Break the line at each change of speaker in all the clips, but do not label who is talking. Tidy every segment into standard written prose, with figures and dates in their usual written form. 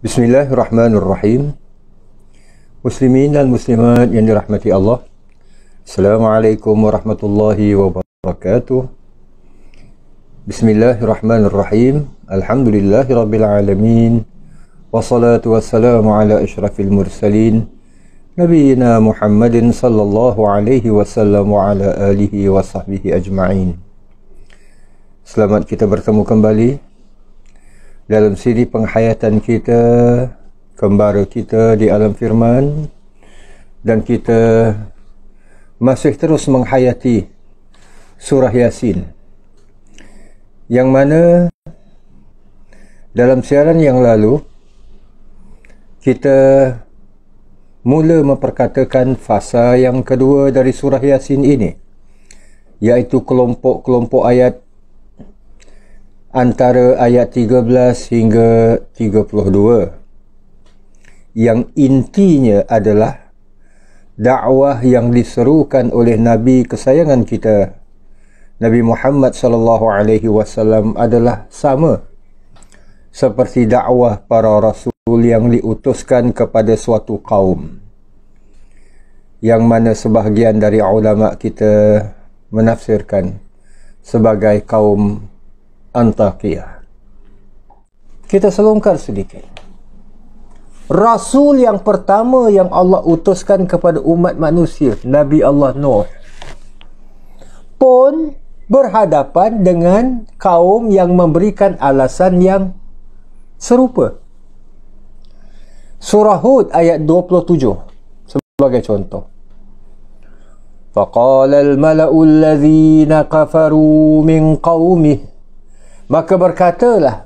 Bismillahirrahmanirrahim. Muslimin dan muslimat yang dirahmati Allah, Assalamualaikum warahmatullahi wabarakatuh. Bismillahirrahmanirrahim. Alhamdulillahirabbil alamin. Wassalatu wassalamu ala asyrafil mursalin Nabiyyina Muhammadin sallallahu alaihi wasallam wa ala alihi wa sahbihi ajma'in. Selamat kita bertemu kembali dalam siri penghayatan kita, kembara kita di alam firman, dan kita masih terus menghayati surah Yasin, yang mana dalam siaran yang lalu kita mula memperkatakan fasa yang kedua dari surah Yasin ini, iaitu kelompok-kelompok ayat antara ayat 13 hingga 32, yang intinya adalah dakwah yang diserukan oleh Nabi kesayangan kita, Nabi Muhammad sallallahu alaihi wasallam, adalah sama seperti dakwah para rasul yang diutuskan kepada suatu kaum, yang mana sebahagian dari ulama kita menafsirkan sebagai kaum Antakiyah. Kita selongkar sedikit. Rasul yang pertama yang Allah utuskan kepada umat manusia, Nabi Allah Nuh, pun berhadapan dengan kaum yang memberikan alasan yang serupa. Surah Hud ayat 27 sebagai contoh. فَقَالَ الْمَلَأُ الَّذِينَ كَفَرُوا مِنْ قَوْمِهِ, maka berkatalah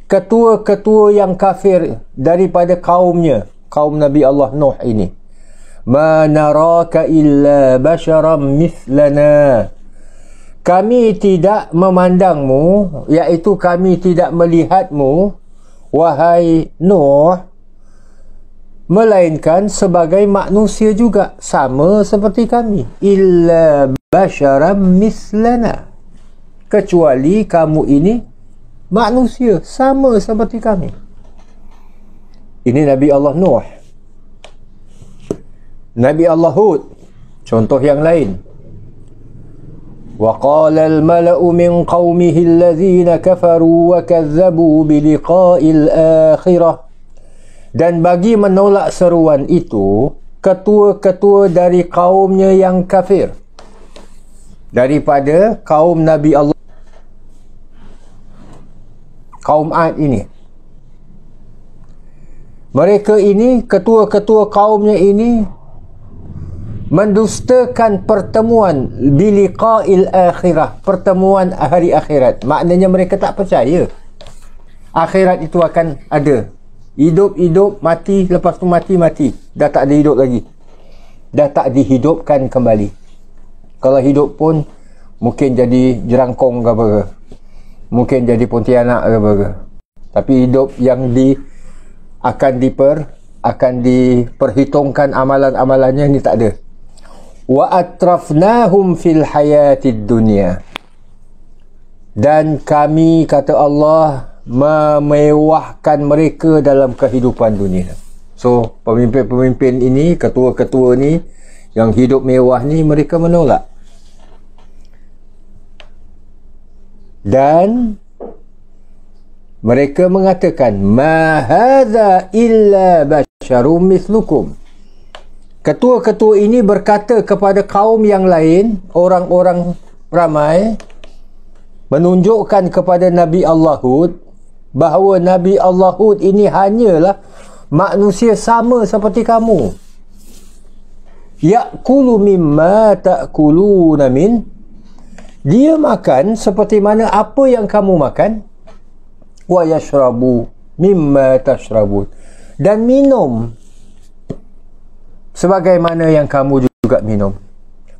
ketua-ketua yang kafir daripada kaumnya, kaum Nabi Allah Nuh ini, مَا نَرَاكَ إِلَّا بَشَرًا مِثْلَنَا, kami tidak memandangmu, iaitu kami tidak melihatmu, wahai Nuh, melainkan sebagai manusia juga, sama seperti kami. إِلَّا بَشَرًا مِثْلَنَا, kecuali kamu ini manusia, sama seperti kami. Ini Nabi Allah Nuh. Nabi Allah Hud, contoh yang lain. وَقَالَ الْمَلَأُ مِنْ قَوْمِهِ الَّذِينَ كَفَرُوا وَكَذَّبُوا بِلِقَاءِ الْآخِرَةِ, dan bagi menolak seruan itu ketua-ketua dari kaumnya yang kafir, daripada kaum Nabi Allah, kaum Ad ini. Mereka ini, ketua-ketua kaumnya ini, mendustakan pertemuan biliqa'il akhirah, pertemuan hari akhirat. Maknanya mereka tak percaya akhirat itu akan ada. Hidup, mati, lepas tu mati, dah tak ada hidup lagi, dah tak dihidupkan kembali. Kalau hidup pun mungkin jadi jerangkong ke apa, mungkin jadi pontianak ke apa. Tapi hidup yang akan diperhitungkan amalan-amalannya ni tak ada. Wa atrafnahum fil hayatid dunya, dan kami, kata Allah, memewahkan mereka dalam kehidupan dunia. So pemimpin-pemimpin ini, ketua-ketua ni yang hidup mewah ni, mereka menolak. Dan mereka mengatakan, ma hadza illa basyarum mithlukum. Ketua-ketua ini berkata kepada kaum yang lain, orang-orang ramai, menunjukkan kepada Nabi Allah Hud bahawa Nabi Allah Hud ini hanyalah manusia sama seperti kamu. Ya'kulu mimma ta'kuluna min, dia makan seperti mana apa yang kamu makan. Wa yashrabu mimma tashrabun, dan minum sebagaimana yang kamu juga minum.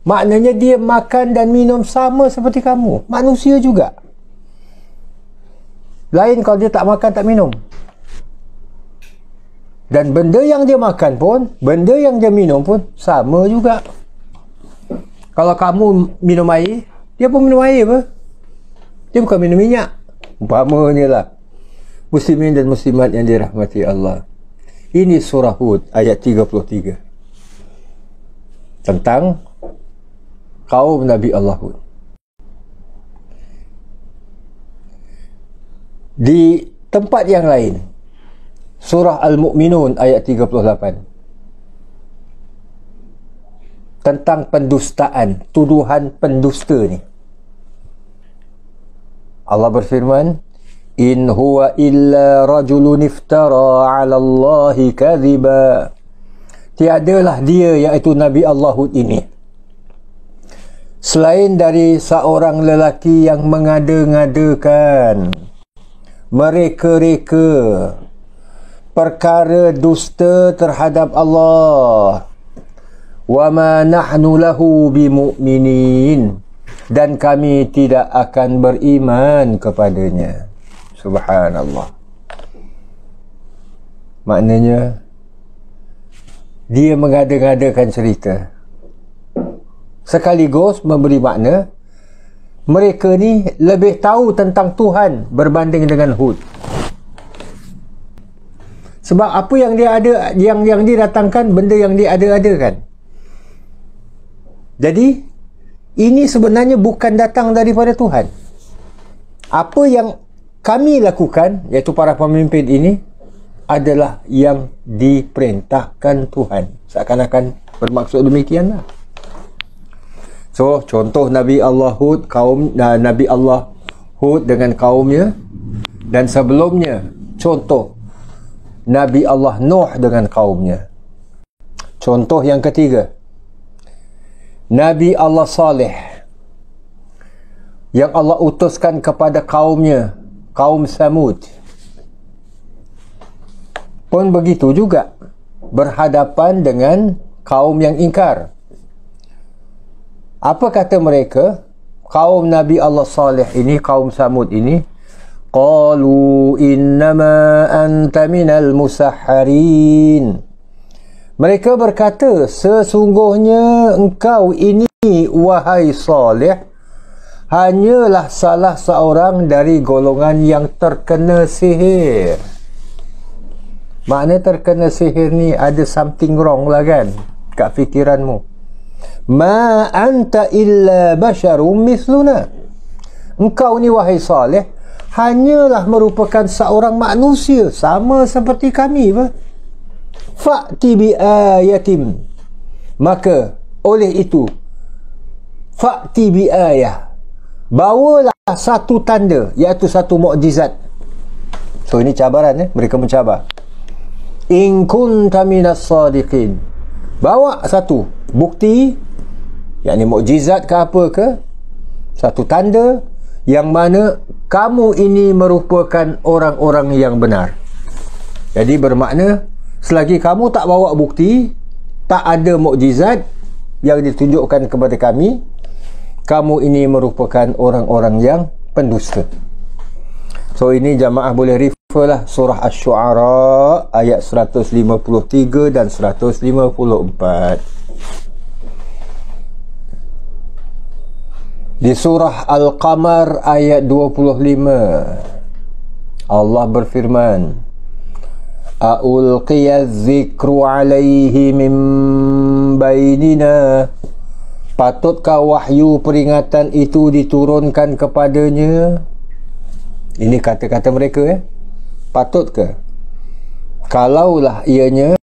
Maknanya dia makan dan minum sama seperti kamu, manusia juga. Lain kalau dia tak makan, tak minum. Dan benda yang dia makan pun, benda yang dia minum pun sama juga. Kalau kamu minum air, dia pun minum air apa? Dia bukan minum minyak, umpamanya lah. Muslimin dan muslimat yang dirahmati Allah, ini surah Hud ayat 33 tentang kaum Nabi Allah Hud. Di tempat yang lain, surah Al-Mu'minun ayat 38, tentang pendustaan, tuduhan pendusta ni. Allah berfirman, in huwa illa rajulun iftara 'ala Allahi kadhiba. Tiadalah dia, iaitu Nabi Allah Hud ini, selain dari seorang lelaki yang mengada-ngadakan, mereka-reka perkara dusta terhadap Allah. Wa ma nahnu lahu bimu'minin, dan kami tidak akan beriman kepadanya. Subhanallah. Maknanya dia mengada-ngadakan cerita, sekaligus memberi makna mereka ni lebih tahu tentang Tuhan berbanding dengan Hud. Sebab apa yang dia ada, yang dia datangkan, benda yang dia ada-adakan. Jadi ini sebenarnya bukan datang daripada Tuhan. Apa yang kami lakukan, iaitu para pemimpin ini, adalah yang diperintahkan Tuhan. Seakan-akan bermaksud demikianlah. So, contoh Nabi Allah Hud, Nabi Allah Hud dengan kaumnya, dan sebelumnya contoh Nabi Allah Nuh dengan kaumnya. Contoh yang ketiga, Nabi Allah Saleh yang Allah utuskan kepada kaumnya, kaum Samud, pun begitu juga berhadapan dengan kaum yang ingkar. Apa kata mereka? Kaum Nabi Allah Saleh ini, kaum Samud ini, qalu innama anta minal musahharin. Mereka berkata, sesungguhnya engkau ini, wahai Saleh, hanyalah salah seorang dari golongan yang terkena sihir. Makna terkena sihir ni ada something wrong lah kan kat fikiranmu. Ma anta illa basyarum misluna. Engkau ni, wahai Saleh, hanyalah merupakan seorang manusia sama seperti kami. Fa'ti bi ayatim. Maka oleh itu, fa'ti bi ayah, bawalah satu tanda, iaitu satu mukjizat. So ini cabaran, mereka mencabar. In kunta minas sadiqin, bawa satu bukti, yakni mukjizat ke apa ke, satu tanda yang mana kamu ini merupakan orang-orang yang benar. Jadi bermakna, selagi kamu tak bawa bukti, tak ada mukjizat yang ditunjukkan kepada kami, kamu ini merupakan orang-orang yang pendusta. So ini jamaah boleh refer lah surah Asy-Syu'ara ayat 153 dan 154. Di surah Al-Qamar ayat 25, Allah berfirman, A'ulqiyaz zikru alaihi min bainina. Patutkah wahyu peringatan itu diturunkan kepadanya? Ini kata-kata mereka. Patutkah? Kalaulah ianya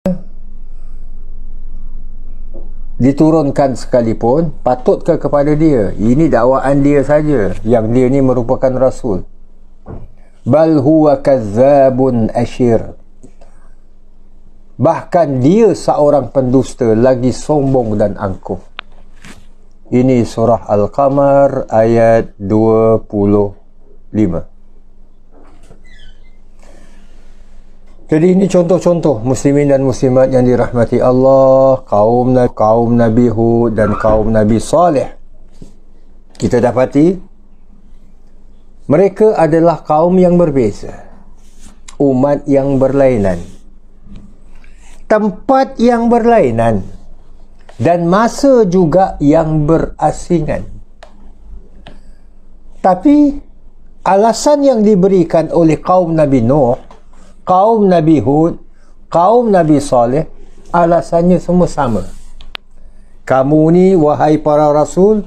diturunkan sekalipun, patutkah kepada dia? Ini dakwaan dia saja, yang dia ni merupakan rasul. Bal huwa kazzabun asyir. Bahkan dia seorang pendusta lagi sombong dan angkuh. Ini surah Al-Qamar ayat 25. Jadi ini contoh-contoh muslimin dan muslimat yang dirahmati Allah, kaum Nabi Hud dan kaum Nabi Saleh. Kita dapati mereka adalah kaum yang berbeza, umat yang berlainan, tempat yang berlainan, dan masa juga yang berasingan. Tapi alasan yang diberikan oleh kaum Nabi Nuh, kaum Nabi Hud, kaum Nabi Saleh, alasannya semua sama. Kamu ni, wahai para rasul,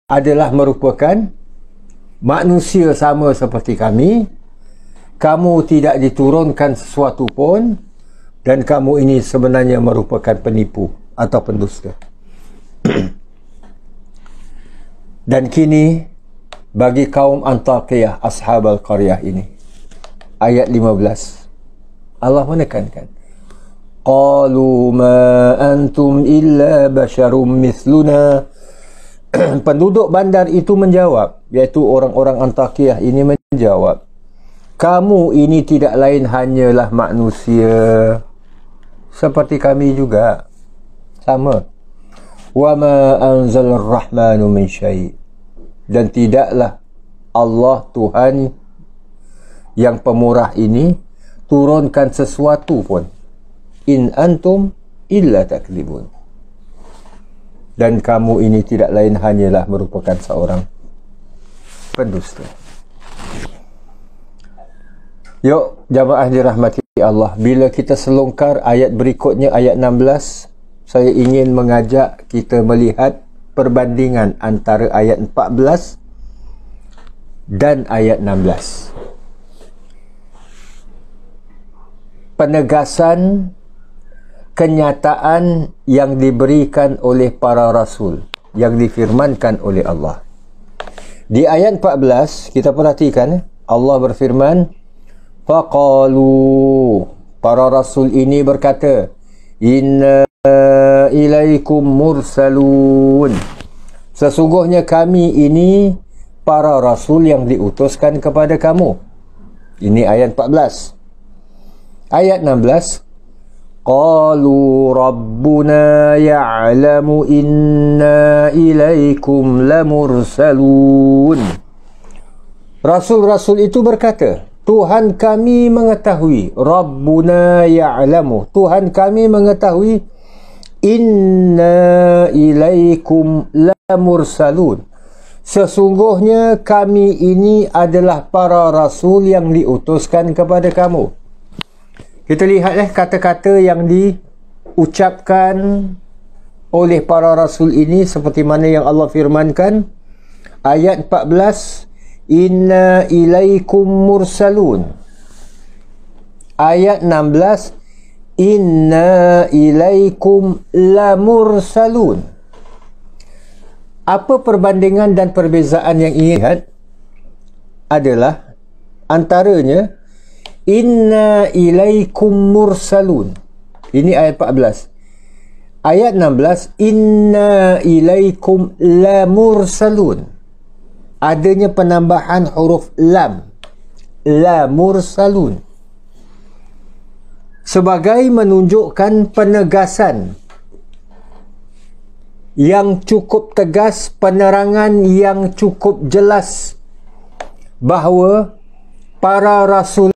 adalah merupakan manusia sama seperti kami. Kamu tidak diturunkan sesuatu pun, dan kamu ini sebenarnya merupakan penipu atau pendusta. Dan kini bagi kaum Antakiyah, Ashabal Qaryah ini, ayat 15, Allah menekankan, qalu ma antum illa basyarum mithluna. Penduduk bandar itu menjawab, iaitu orang-orang Antakiyah ini menjawab, kamu ini tidak lain hanyalah manusia seperti kami juga, sama. Wa ma anzalar rahmanu min syai', dan tidaklah Allah Tuhan yang pemurah ini turunkan sesuatu pun. In antum illa takdzibun. Dan kamu ini tidak lain hanyalah merupakan seorang pendusta. Yuk, jamaah dirahmati Allah, bila kita selongkar ayat berikutnya, ayat 16, saya ingin mengajak kita melihat perbandingan antara ayat 14 dan ayat 16. Penegasan kenyataan yang diberikan oleh para rasul, yang difirmankan oleh Allah. Di ayat 14 kita perhatikan, Allah berfirman, faqalu, para rasul ini berkata, inna ilaikum mursalun, sesungguhnya kami ini para rasul yang diutuskan kepada kamu. Ini ayat 14. Ayat 16, qalu rabbuna ya'lamu inna ilaikum lamursalun. Rasul-rasul itu berkata, Tuhan kami mengetahui, Rabbuna ya'lamu, Tuhan kami mengetahui, inna ilaikum lamursalun, sesungguhnya kami ini adalah para rasul yang diutuskan kepada kamu. Kita lihat kata-kata yang diucapkan oleh para rasul ini seperti mana yang Allah firmankan. Ayat 14, inna ilaikum mursalun. Ayat 16, inna ilaikum lamursalun. Apa perbandingan dan perbezaan yang ingin lihat adalah antaranya inna ilaikum mursalun. Ini ayat 14. Ayat 16, inna ilaikum lamursalun. Adanya penambahan huruf lam, la mursalun, sebagai menunjukkan penegasan yang cukup tegas, penerangan yang cukup jelas bahawa para rasul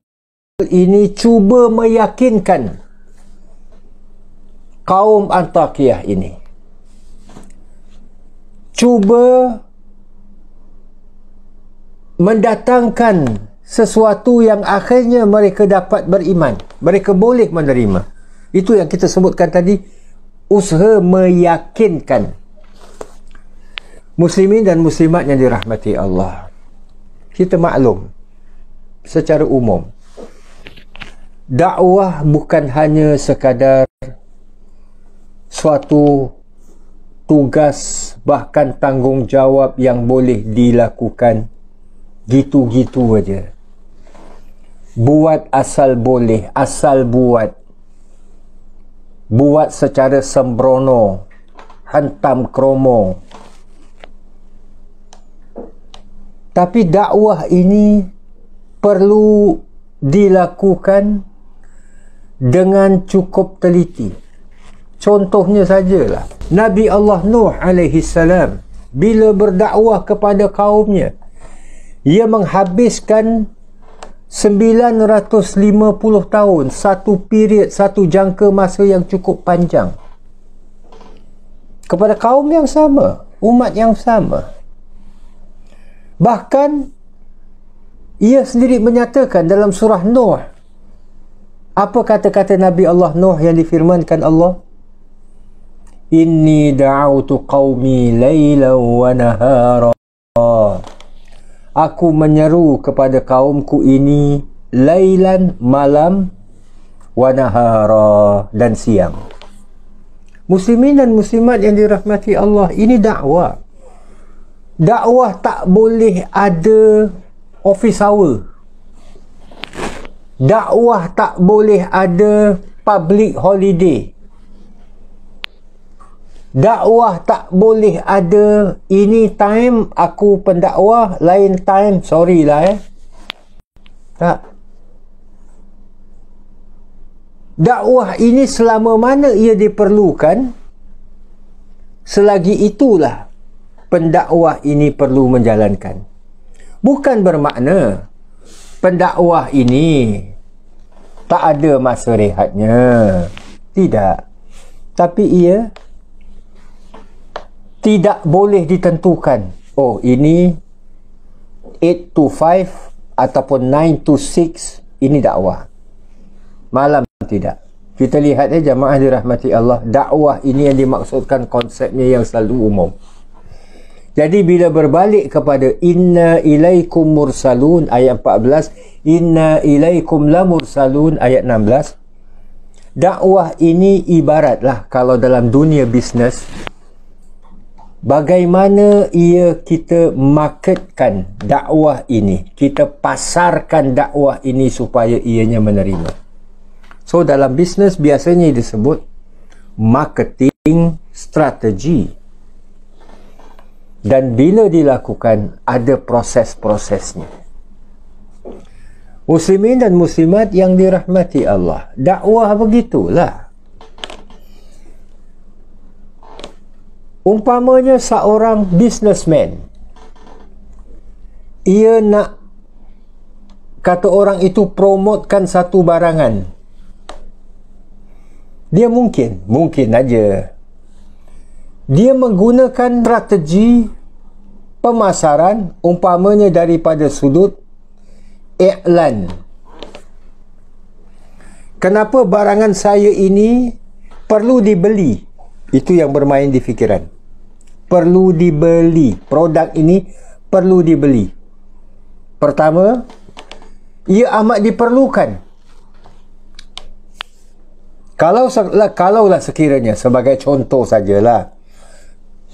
ini cuba meyakinkan kaum Antakiyah ini, cuba mendatangkan sesuatu yang akhirnya mereka dapat beriman, mereka boleh menerima. Itu yang kita sebutkan tadi, usaha meyakinkan. Muslimin dan muslimat yang dirahmati Allah, kita maklum secara umum, dakwah bukan hanya sekadar suatu tugas, bahkan tanggungjawab yang boleh dilakukan gitu-gitu aja. Buat asal boleh, asal buat. Buat secara sembrono, hantam kromo. Tapi dakwah ini perlu dilakukan dengan cukup teliti. Contohnya sajalah, Nabi Allah Nuh alaihi salam bila berdakwah kepada kaumnya, ia menghabiskan 950 tahun, satu period, satu jangka masa yang cukup panjang kepada kaum yang sama, umat yang sama. Bahkan ia sendiri menyatakan dalam surah Nuh. Apa kata-kata Nabi Allah Nuh yang difirmankan Allah? Inni da'autu qaumi laylan wa nahara. Aku menyeru kepada kaumku ini laylan, malam, wa nahara, dan siang. Muslimin dan muslimat yang dirahmati Allah, ini dakwah. Dakwah tak boleh ada office hour. Dakwah tak boleh ada public holiday. Dakwah tak boleh ada ini time aku pendakwah, lain time sorry lah tak. Dakwah ini selama mana ia diperlukan, selagi itulah pendakwah ini perlu menjalankan. Bukan bermakna pendakwah ini tak ada masa rehatnya. Tidak. Tapi ia tidak boleh ditentukan. Oh, ini 8 to 5 ataupun 9 to 6, ini dakwah. Malam tidak. Kita lihat jamaah dirahmati Allah, dakwah ini yang dimaksudkan konsepnya yang selalu umum. Jadi bila berbalik kepada inna ilaikum mursalun ayat 14, inna ilaikum la mursalun ayat 16, dakwah ini ibaratlah kalau dalam dunia bisnes, bagaimana kita marketkan dakwah ini, kita pasarkan dakwah ini supaya ianya menerima. So dalam bisnes biasanya disebut marketing strategi. Dan bila dilakukan, ada proses-prosesnya. Muslimin dan muslimat yang dirahmati Allah, dakwah begitulah. Umpamanya seorang businessman, ia nak, kata orang itu, promotkan satu barangan. Dia mungkin aja dia menggunakan strategi pemasaran, umpamanya daripada sudut iklan. Kenapa barangan saya ini perlu dibeli? Itu yang bermain di fikiran. Perlu dibeli. Produk ini perlu dibeli. Pertama, ia amat diperlukan. Kalaulah sekiranya, sebagai contoh sajalah,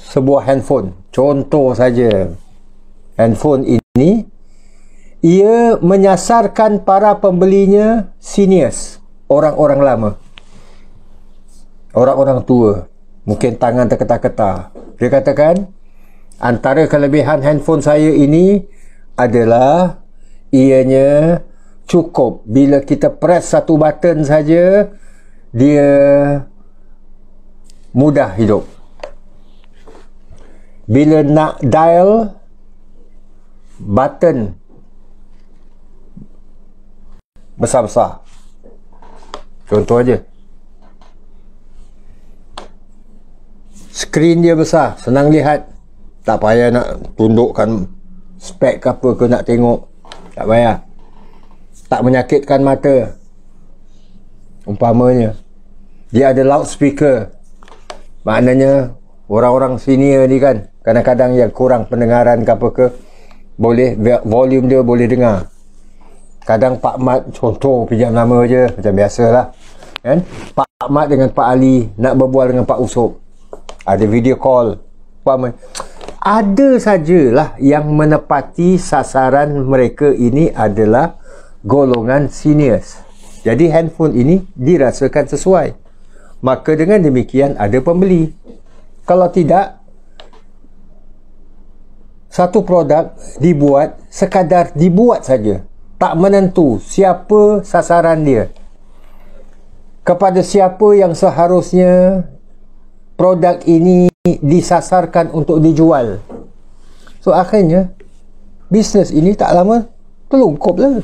sebuah handphone, contoh saja, handphone ini ia menyasarkan para pembelinya seniors, orang-orang lama, orang-orang tua, mungkin tangan terketar-ketar. Dia katakan antara kelebihan handphone saya ini adalah ianya cukup bila kita press satu button saja, dia mudah hidup. Bila nak dial, button besar-besar. Contoh aja. Skrin dia besar, senang lihat. Tak payah nak tundukkan spek ke apa ke nak tengok. Tak payah. Tak menyakitkan mata. Umpamanya. Dia ada loudspeaker. Maknanya orang-orang senior ni kan, kadang-kadang yang kurang pendengaran ke apa ke, boleh, volume dia boleh dengar. Kadang Pak Mat, contoh pinjam nama je, macam biasalah kan, Pak Mat dengan Pak Ali nak berbual dengan Pak Usop, ada video call, ada sajalah yang menepati sasaran mereka ini adalah golongan seniors. Jadi handphone ini dirasakan sesuai, maka dengan demikian ada pembeli. Kalau tidak, satu produk dibuat sekadar dibuat saja, tak menentu siapa sasaran dia, kepada siapa yang seharusnya produk ini disasarkan untuk dijual. So akhirnya bisnes ini tak lama terlungkup lah.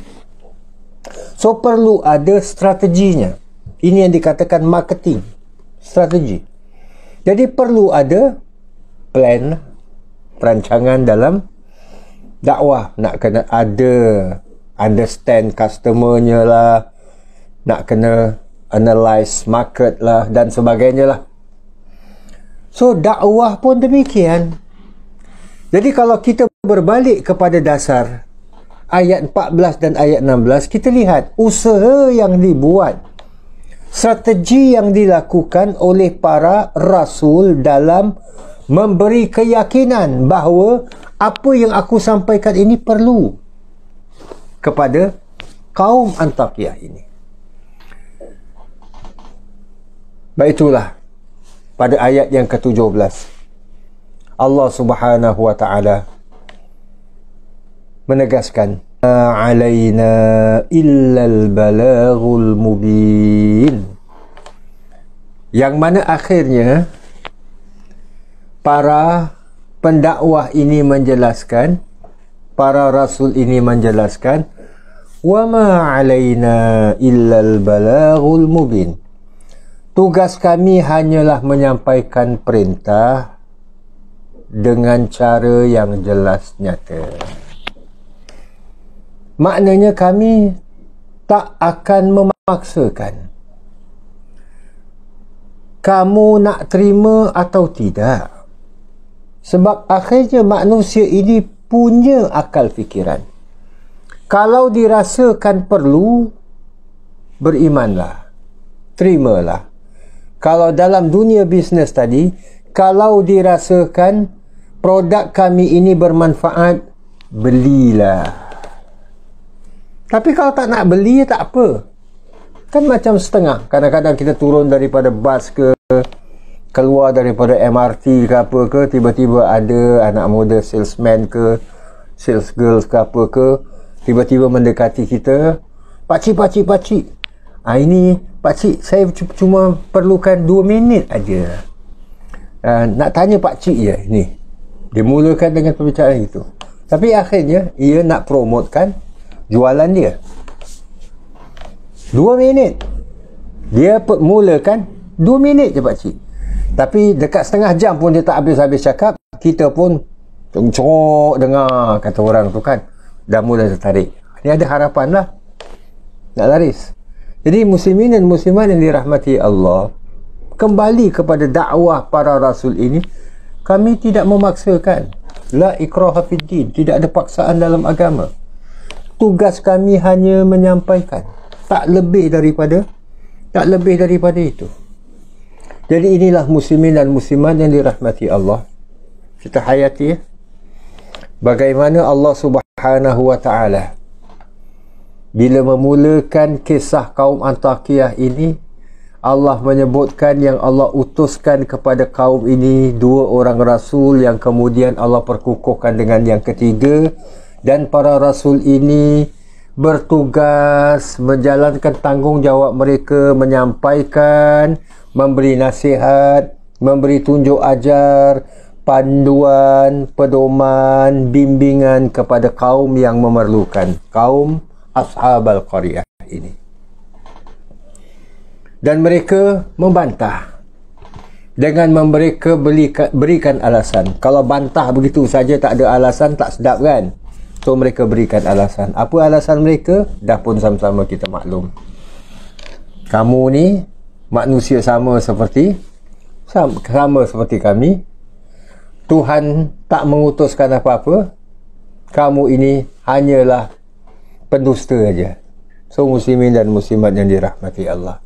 So perlu ada strateginya. Ini yang dikatakan marketing strategi. Jadi perlu ada plan, perancangan dalam dakwah. Nak kena ada understand customer-nya lah, nak kena analyze market lah dan sebagainya lah. So dakwah pun demikian. Jadi kalau kita berbalik kepada dasar ayat 14 dan ayat 16, kita lihat usaha yang dibuat, strategi yang dilakukan oleh para rasul dalam memberi keyakinan bahawa apa yang aku sampaikan ini perlu kepada kaum Antakiyah ini. Baik, itulah pada ayat yang ke-17 Allah Subhanahu wa taala menegaskan, alaina illal balaghul mubin, yang mana akhirnya para pendakwah ini menjelaskan, para rasul ini menjelaskan, wa ma alaina illal balaghul mubin, tugas kami hanyalah menyampaikan perintah dengan cara yang jelas nyata. Maknanya kami tak akan memaksakan kamu nak terima atau tidak. Sebab akhirnya manusia ini punya akal fikiran. Kalau dirasakan perlu, berimanlah, terimalah. Kalau dalam dunia bisnes tadi, kalau dirasakan produk kami ini bermanfaat, belilah. Tapi kalau tak nak beli, tak apa. Kan macam setengah. Kadang-kadang kita turun daripada bas ke, keluar daripada MRT ke apa ke, tiba-tiba ada anak muda salesman ke, sales girls ke apa ke, tiba-tiba mendekati kita, pakcik, ini pakcik, saya cuma perlukan 2 minit aja. Nak tanya pakcik je ni. Dia mulakan dengan perbicaraan itu. Tapi akhirnya ia nak promotekan jualan dia. 2 minit. Dia mulakan 2 minit je pakcik. Tapi dekat setengah jam pun dia tak habis-habis cakap. Kita pun congcok dengar kata orang tu kan. Dah mula tertarik. Ini ada harapan lah nak laris. Jadi muslimin dan muslimat yang dirahmati Allah, kembali kepada dakwah para rasul ini, kami tidak memaksakan. La ikraha fid din, tidak ada paksaan dalam agama. Tugas kami hanya menyampaikan, tak lebih daripada itu. Jadi inilah muslimin dan muslimat yang dirahmati Allah. Kita hayati bagaimana Allah Subhanahu wa taala bila memulakan kisah kaum Antakiyah ini, Allah menyebutkan yang Allah utuskan kepada kaum ini 2 orang rasul yang kemudian Allah perkukuhkan dengan yang ketiga, dan para rasul ini bertugas menjalankan tanggungjawab mereka, menyampaikan, memberi nasihat, memberi tunjuk ajar, panduan, pedoman, bimbingan kepada kaum yang memerlukan, kaum Ashabal Qaryah ini. Dan mereka membantah dengan mereka berikan alasan. Kalau bantah begitu saja tak ada alasan, tak sedap kan? So mereka berikan alasan. Apa alasan mereka? Dah pun sama-sama kita maklum. Kamu ni manusia sama seperti kami. Tuhan tak mengutuskan apa-apa. Kamu ini hanyalah pendusta saja. So muslimin dan muslimat yang dirahmati Allah,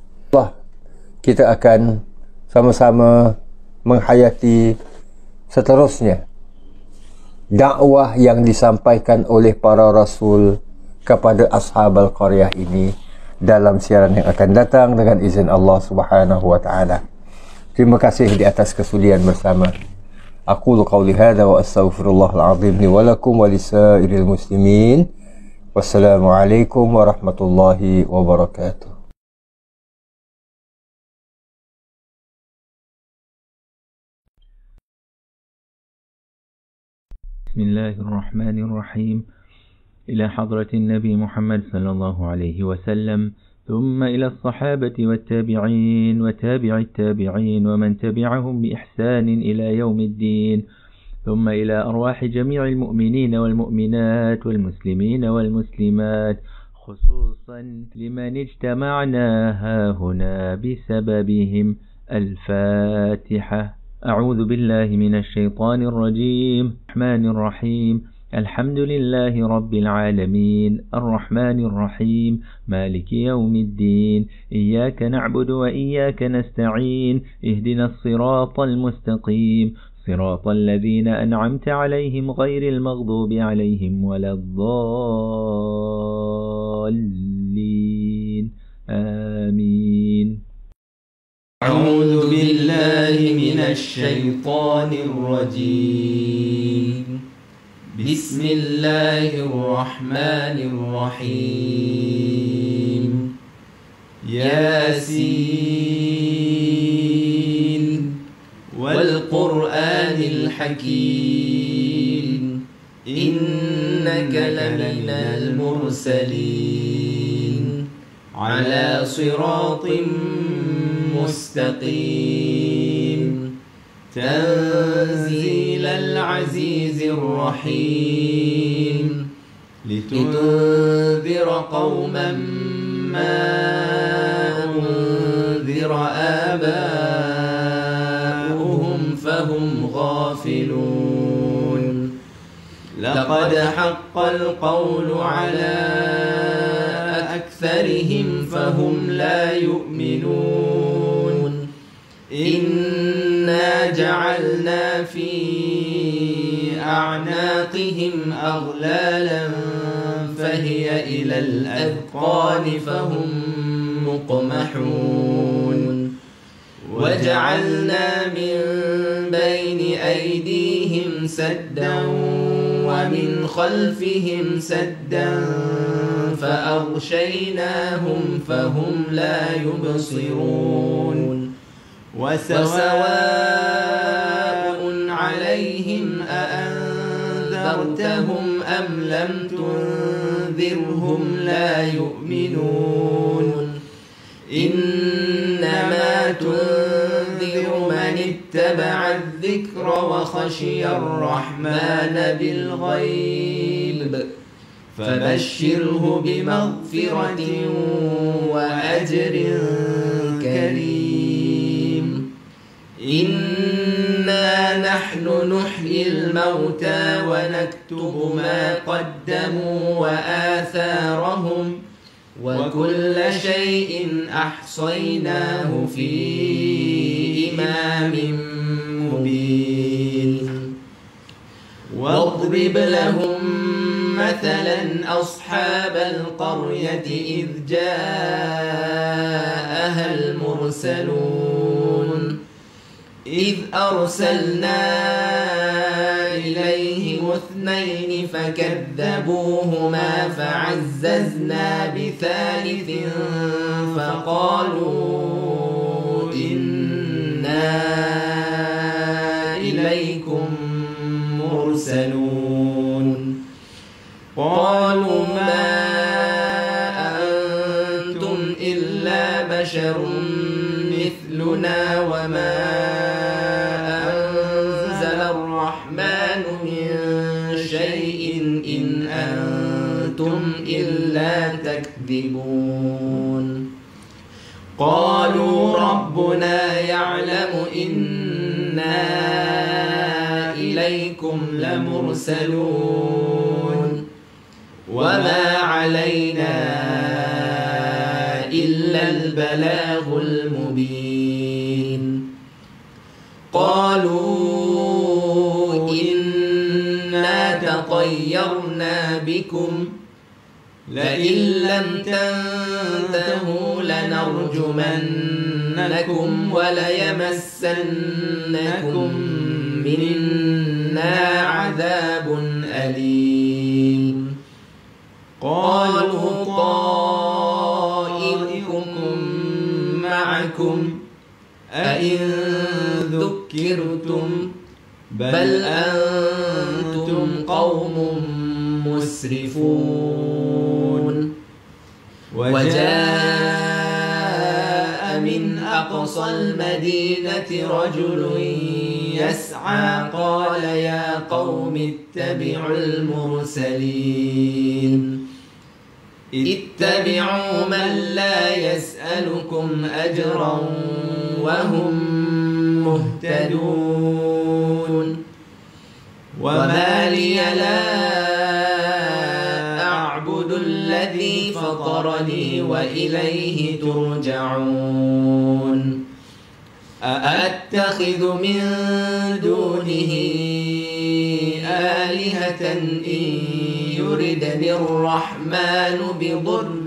kita akan sama-sama menghayati seterusnya dakwah yang disampaikan oleh para rasul kepada Ashabal Qaryah ini dalam siaran yang akan datang dengan izin Allah Subhanahu wa taala. Terima kasih di atas kesudian bersama. Aqulu qawli hadza wa astaghfirullahal azim li wa lakum wa lisairil muslimin. Wassalamualaikum warahmatullahi wabarakatuh.
بسم الله الرحمن الرحيم. إلى حضرة النبي محمد صلى الله عليه وسلم، ثم إلى الصحابة والتابعين وتابع التابعين ومن تبعهم بإحسان إلى يوم الدين، ثم إلى أرواح جميع المؤمنين والمؤمنات والمسلمين والمسلمات، خصوصا لمن اجتمعنا هاهنا بسببهم. الفاتحة. أعوذ بالله من الشيطان الرجيم. الرحمن الرحيم. الحمد لله رب العالمين، الرحمن الرحيم، مالك يوم الدين، إياك نعبد وإياك نستعين، اهدنا الصراط المستقيم، صراط الذين أنعمت عليهم غير المغضوب عليهم ولا الضالين. آمين.
أعوذ بالله من الشيطان الرجيم. بسم الله الرحمن الرحيم. ياسين والقرآن الحكيم، إنك لمن المرسلين على صراط مستقيم، تنزيل العزيز الرحيم، لتنذر قوما ما أنذر آباؤهم فهم غافلون. لقد حق القول على أكثرهم فهم لا يؤمنون. إنا جعلنا في أعناقهم أغلالا فهي إلى الأذقان فهم مقمحون. وجعلنا من بين أيديهم سدا ومن خلفهم سدا فأغشيناهم فهم لا يبصرون. وسواء عليهم أأنذرتهم أم لم تنذرهم لا يؤمنون. إنما تنذر من اتبع الذكر وخشي الرحمن بالغيب، فبشره بمغفرة وأجر كريم. إنا نحن نحيي الموتى ونكتب ما قدموا وآثارهم، وكل شيء أحصيناه في إمام مبين. واضرب لهم مثلا أصحاب القرية إذ جاءها المرسلون، إذ أرسلنا إليهم اثنين فكذبوهما فعززنا بثالث فقالوا إنا إليكم مرسلون. قالوا ما أنتم إلا بشر مثلنا وما أنزل الرحمن من شيء إن أنتم إلا تكذبون. قالوا ربنا يعلم إنا إليكم لمرسلون وما علينا إلا البلاغ المبين. قالوا إنا تطيرنا بكم لئن لم تنتهوا لنرجمنكم وليمسنكم منا عذاب أليم. قالوا طائركم معكم أئن ذكرتم بل أنتم قوم مسرفون. وجاء من أقصى المدينة رجل يسعى قال يا قوم اتبعوا المرسلين اتبعوا من لا يسألكم أجرا وهم مهتدون وما لي لا أعبد الذي فطرني وإليه ترجعون أأتخذ من دونه آلهة إن يردني الرحمن بضر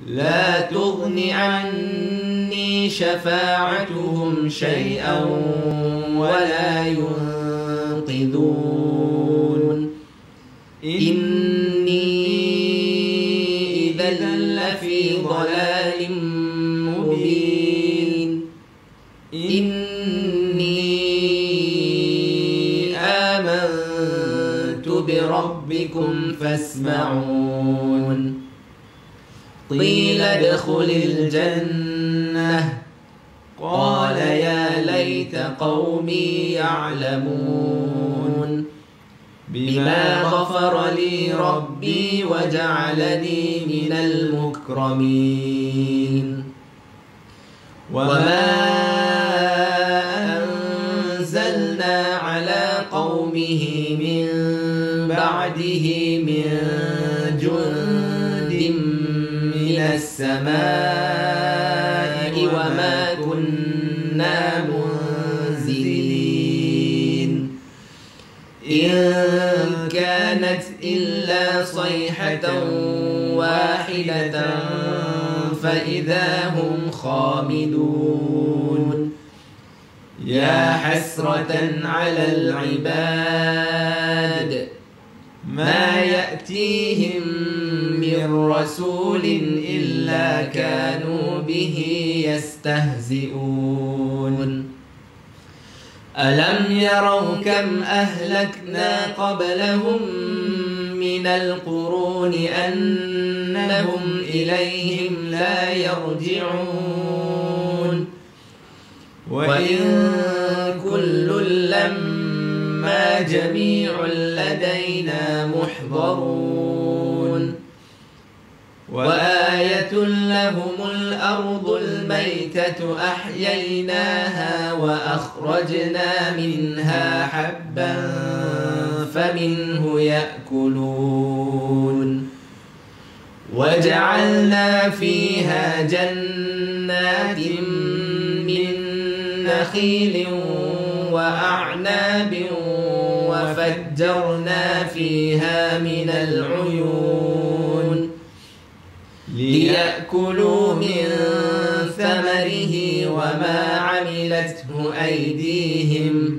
لا تغن عني شفاعتهم شيئا ولا ينقذون إني إذا لفي ضلال مبين إني آمنت بربكم فاسمعون قيل ادخل الجنة قال يا ليت قومي يعلمون بما غفر لي ربي وجعلني من المكرمين وما أنزلنا على قومه من بعده من جند من السماء وما كنا منزلين إن كانت إلا صيحة واحدة فإذا هم خامدون يا حسرة على العباد ما يأتيهم من رسول إلا كانوا به يستهزئون ألم يروا كم أهلكنا قبلهم من القرون أنهم إليهم لا يرجعون وإن كل لما جميع لدينا محضرون وآية لهم الأرض الميتة أحييناها وأخرجنا منها حبا فمنه يأكلون وجعلنا فيها جنات من نخيل وأعناب وفجرنا فيها من العيون ليأكلوا من ثمره وما عملته أيديهم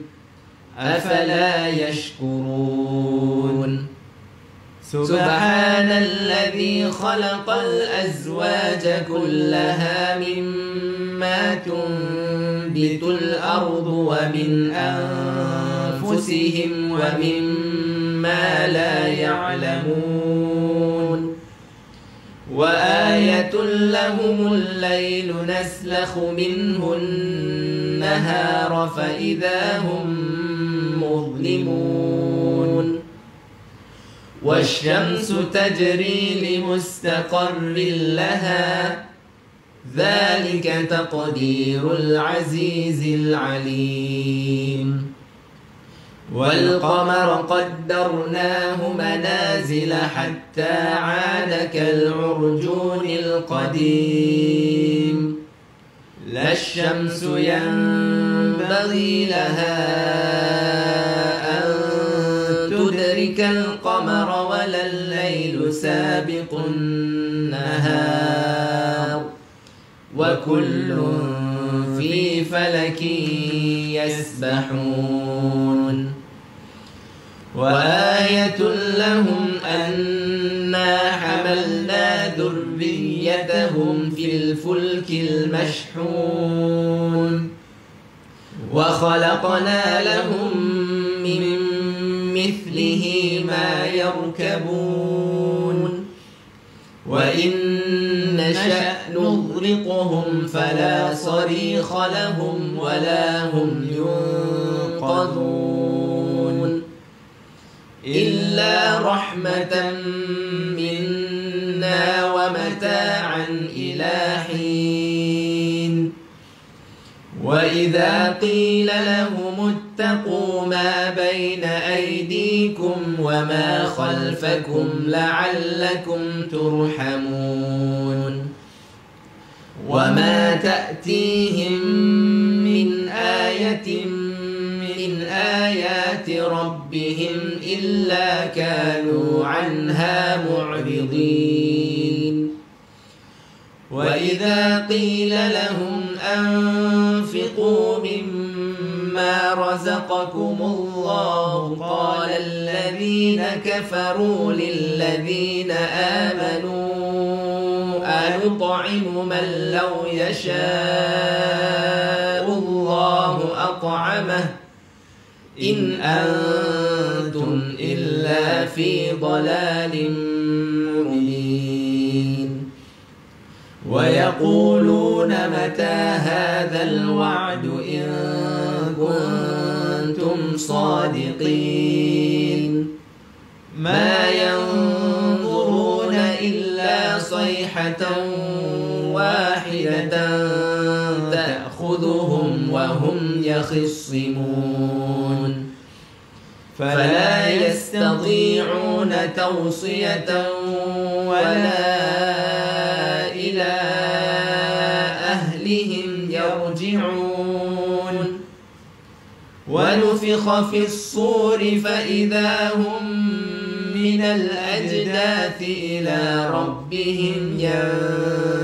أفلا يشكرون سبحان الذي خلق الأزواج كلها مما تنبت الأرض ومن أنفسهم ومما لا يعلمون وآية لهم الليل نسلخ منه النهار فإذا هم مظلمون والشمس تجري لمستقر لها ذلك تقدير العزيز العليم والقمر قدرناه منازل حتى عاد كالعرجون القديم لا الشمس ينبغي لها أن تدرك القمر ولا الليل سابق النهار وكل في فلك يسبحون وآية لهم أنا حملنا ذريتهم في الفلك المشحون وخلقنا لهم من مثله ما يركبون وإن نشأ نغرقهم فلا صريخ لهم ولا هم ينقذون إلا رحمة منا ومتاعا إلى حين وإذا قيل لهم اتقوا ما بين أيديكم وما خلفكم لعلكم ترحمون وما تأتيهم من آية من آيات ربهم إلا كانوا عنها معرضين وإذا قيل لهم أنفقوا مما رزقكم الله قال الذين كفروا للذين آمنوا أنطعم من لو يشاء الله أطعمه إن أنتم إلا في ضلال مبين ويقولون متى هذا الوعد إن كنتم صادقين ما ينظرون إلا صيحة واحدة تأخذهم وهم يخصمون فلا يستطيعون توصية ولا إلى أهلهم يرجعون ونفخ في الصور فإذا هم من الأجداث إلى ربهم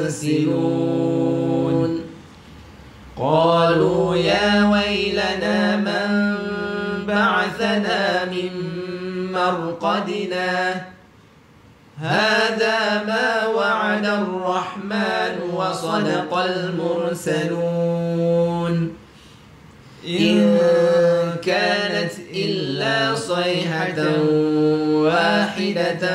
ينسلون قالوا يا ويلنا من بعثنا من مرقدنا هذا ما وعد الرحمن وصدق المرسلون إن كانت إلا صيحة واحدة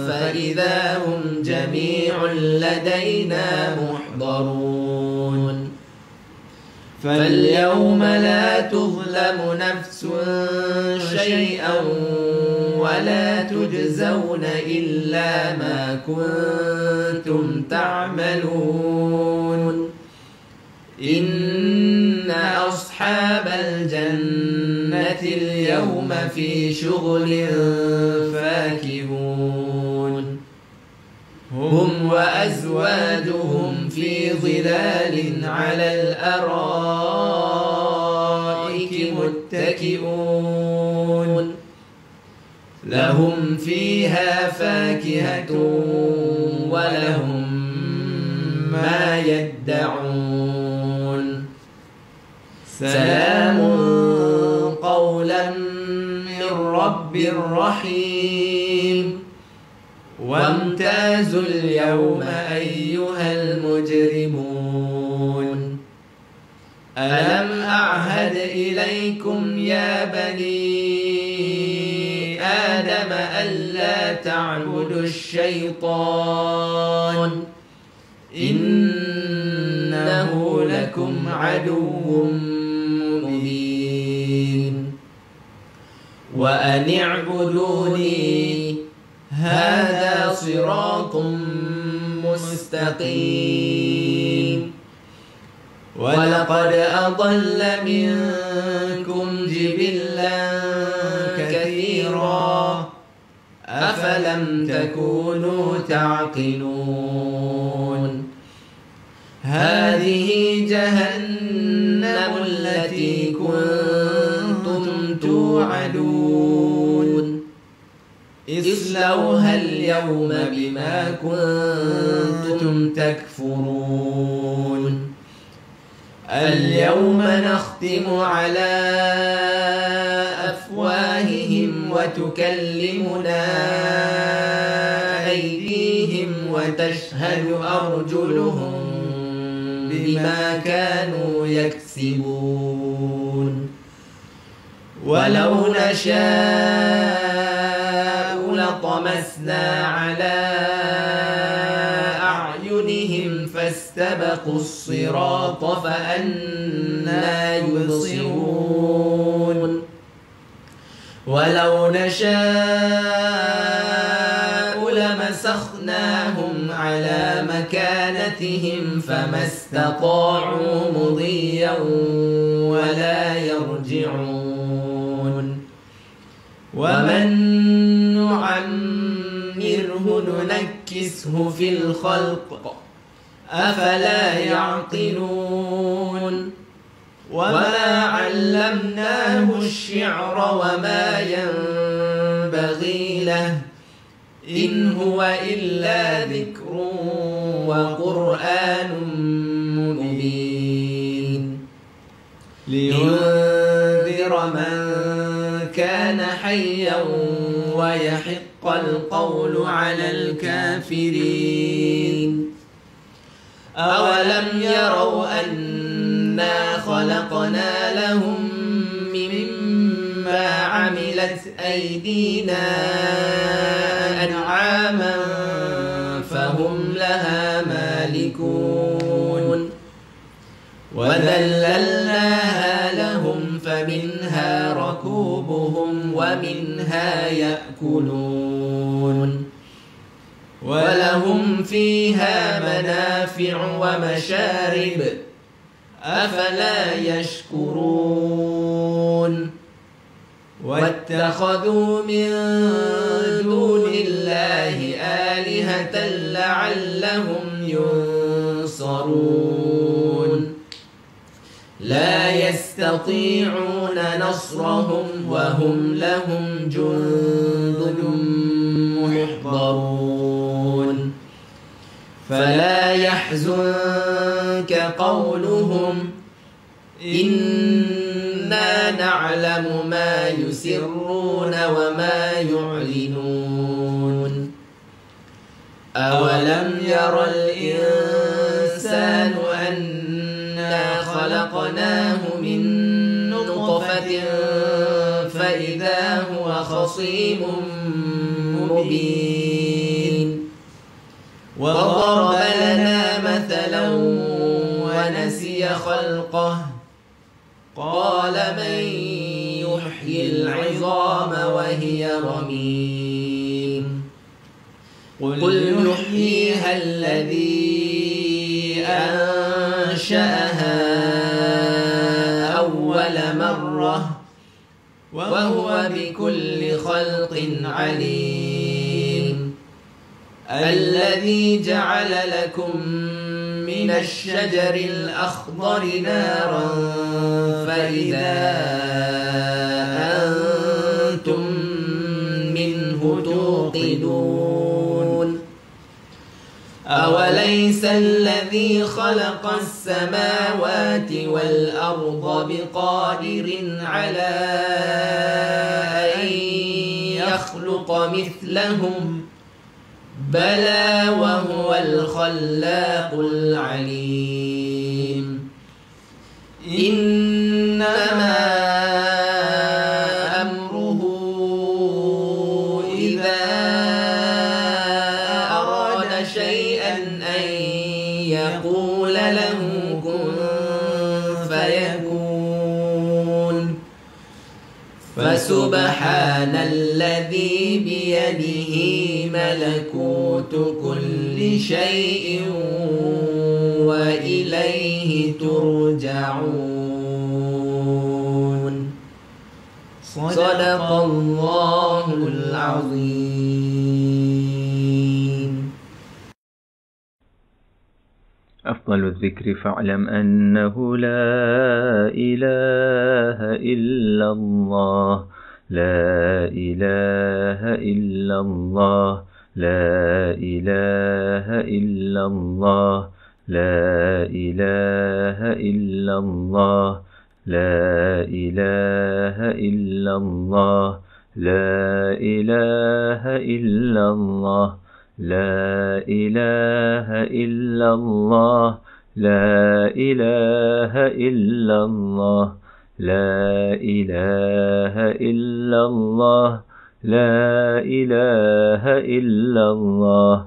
فإذا هم جميع لدينا محضرون فاليوم لا تظلم نفس شيئا ولا تجزون إلا ما كنتم تعملون إن أصحاب الجنة اليوم في شغل فاكهون هم وأزواجهم في ظلال على الأرائك متكئون لهم فيها فاكهة ولهم ما يدعون سلام قولا من رب رحيم وامتازوا اليوم أيها المجرمون ألم أعهد إليكم يا بني آدم ألا تعبدوا الشيطان إنه لكم عدو مبين وأن اعبدوني هذا صراط مستقيم ولقد أضل منكم جبلا كثيرا أفلم تكونوا تعقلون هذه جهنم التي كنتم توعدون اصلوها اليوم بما كنتم تكفرون اليوم نختم على أفواههم وتكلمنا أيديهم وتشهد أرجلهم بما كانوا يكسبون ولو نشاء لطمسنا على استبقوا الصراط فأنى يبصرون ولو نشاء لمسخناهم على مكانتهم فما استطاعوا مضيا ولا يرجعون ومن نعمره ننكسه في الخلق أفلا يعقلون وما علمناه الشعر وما ينبغي له إن هو إلا ذكر وقرآن مبين لينذر من كان حيا ويحق القول على الكافرين أولم يروا أنا خلقنا لهم مما عملت أيدينا أنعاما فهم لها مالكون وذللناها لهم فمنها ركوبهم ومنها يأكلون ولهم فيها منافع ومشارب أفلا يشكرون واتخذوا من دون الله آلهة لعلهم ينصرون لا يستطيعون نصرهم وهم لهم جند محضرون فلا يحزنك قولهم إنا نعلم ما يسرون وما يعلنون أولم ير الإنسان أنا خلقناه من نطفة فإذا هو خصيم مبين وضرب لنا مثلا ونسي خلقه قال من يحيي العظام وهي رميم قل يحييها الذي أنشأها أول مرة وهو بكل خلق عليم الذي جعل لكم من الشجر الأخضر نارا فإذا أنتم منه توقدون أوليس الذي خلق السماوات والأرض بقادر على أن يخلق مثلهم بلى وهو الخلاق العليم إنما أمره إذا أراد شيئا أن يقول له كن فيكون فسبحان الذي بيده ملكوت كل شيء وإليه ترجعون صدق الله العظيم.
أفضل الذكر فاعلم أنه لا إله إلا الله لا إله إلا الله لا إله إلا الله لا إله إلا الله لا إله إلا الله لا إله إلا الله لا إله إلا الله لا إله إلا الله لا إله إلا الله لا إله إلا الله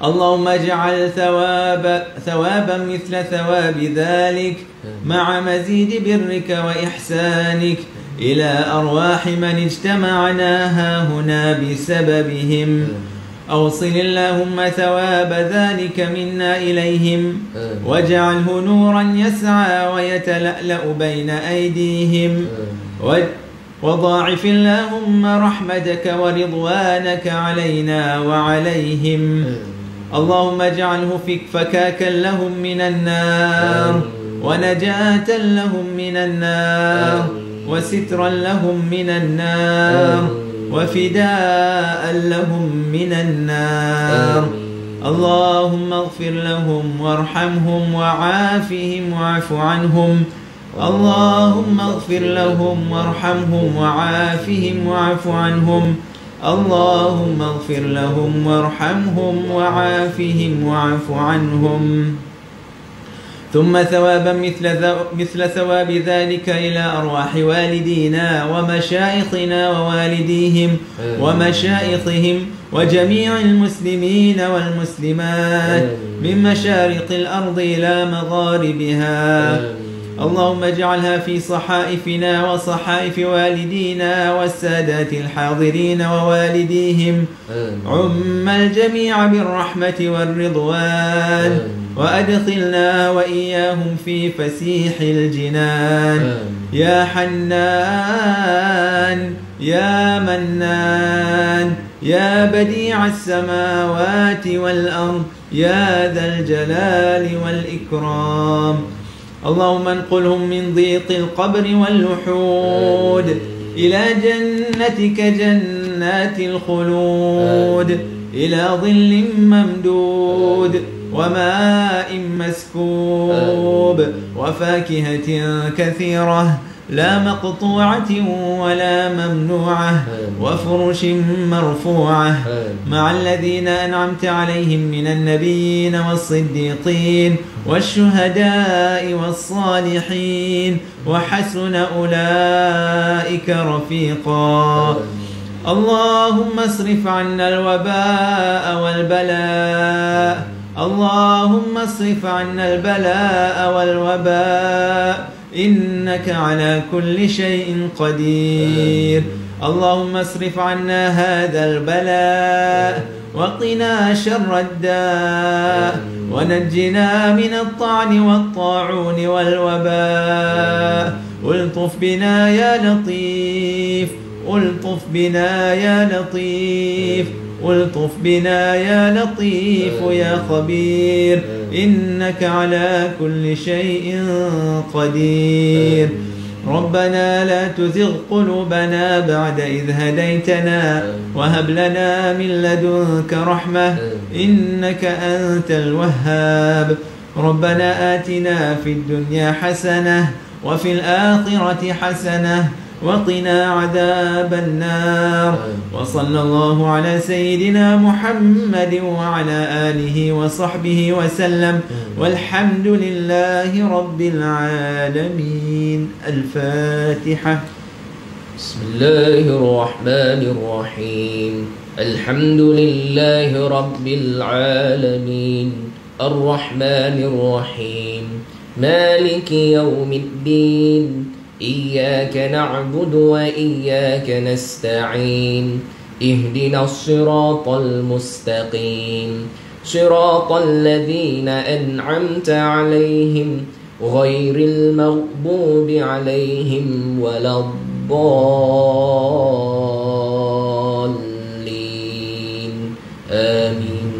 اللهم اجعل ثوابا مثل ثواب ذلك مع مزيد برك وإحسانك إلى أرواح من اجتمعنا هاهنا بسببهم. أوصل اللهم ثواب ذلك منا إليهم واجعله نورا يسعى ويتلألأ بين أيديهم وضاعف اللهم رحمتك ورضوانك علينا وعليهم. اللهم اجعله فكاكا لهم من النار ونجاة لهم من النار وسترا لهم من النار وفداء لهم من النار. اللهم اغفر لهم وارحمهم وعافهم واعف عنهم. اللهم اغفر لهم وارحمهم وعافهم واعف عنهم. اللهم اغفر لهم وارحمهم وعافهم واعف عنهم. ثم ثوابا مثل ثواب ذلك إلى أرواح والدينا ومشايخنا ووالديهم ومشايخهم وجميع المسلمين والمسلمات من مشارق الأرض إلى مغاربها. اللهم اجعلها في صحائفنا وصحائف والدينا والسادات الحاضرين ووالديهم. عم الجميع بالرحمة والرضوان وأدخلنا وإياهم في فسيح الجنان. يا حنان يا منان يا بديع السماوات والأرض يا ذا الجلال والإكرام. اللهم انقلهم من ضيق القبر واللحود إلى جنتك جنات الخلود إلى ظل ممدود وماء مسكوب وفاكهة كثيرة لا مقطوعة ولا ممنوعة وفرش مرفوعة مع الذين أنعمت عليهم من النبيين والصديقين والشهداء والصالحين وحسن أولئك رفيقا. اللهم اصرف عنا الوباء والبلاء. اللهم اصرف عنا البلاء والوباء إنك على كل شيء قدير. اللهم اصرف عنا هذا البلاء وقنا شر الداء ونجنا من الطعن والطاعون والوباء. الطف بنا يا لطيف الطف بنا يا لطيف الطف بنا يا لطيف يا خبير إنك على كل شيء قدير. ربنا لا تزغ قلوبنا بعد إذ هديتنا وهب لنا من لدنك رحمة إنك أنت الوهاب. ربنا آتنا في الدنيا حسنة وفي الآخرة حسنة وقنا عذاب النار. وصلى الله على سيدنا محمد وعلى آله وصحبه وسلم والحمد لله رب العالمين. الفاتحة.
بسم الله الرحمن الرحيم. الحمد لله رب العالمين الرحمن الرحيم مالك يوم الدين. إياك نعبد وإياك نستعين. اهدنا الصراط المستقيم صراط الذين أنعمت عليهم غير المغضوب عليهم ولا الضالين آمين.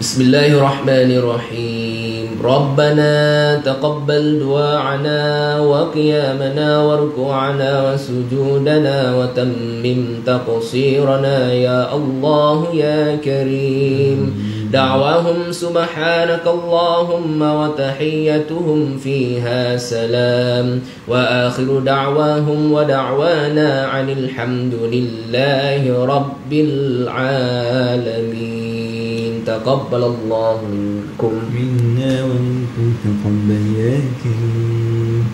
بسم الله الرحمن الرحيم. ربنا تقبل دعاءنا وقيامنا وركوعنا وسجودنا وتمم تقصيرنا يا الله يا كريم. دعواهم سبحانك اللهم وتحيتهم فيها سلام وآخر دعواهم ودعوانا عن الحمد لله رب العالمين. تقبل الله منكم
منا ومنكم تقبل يا كريم.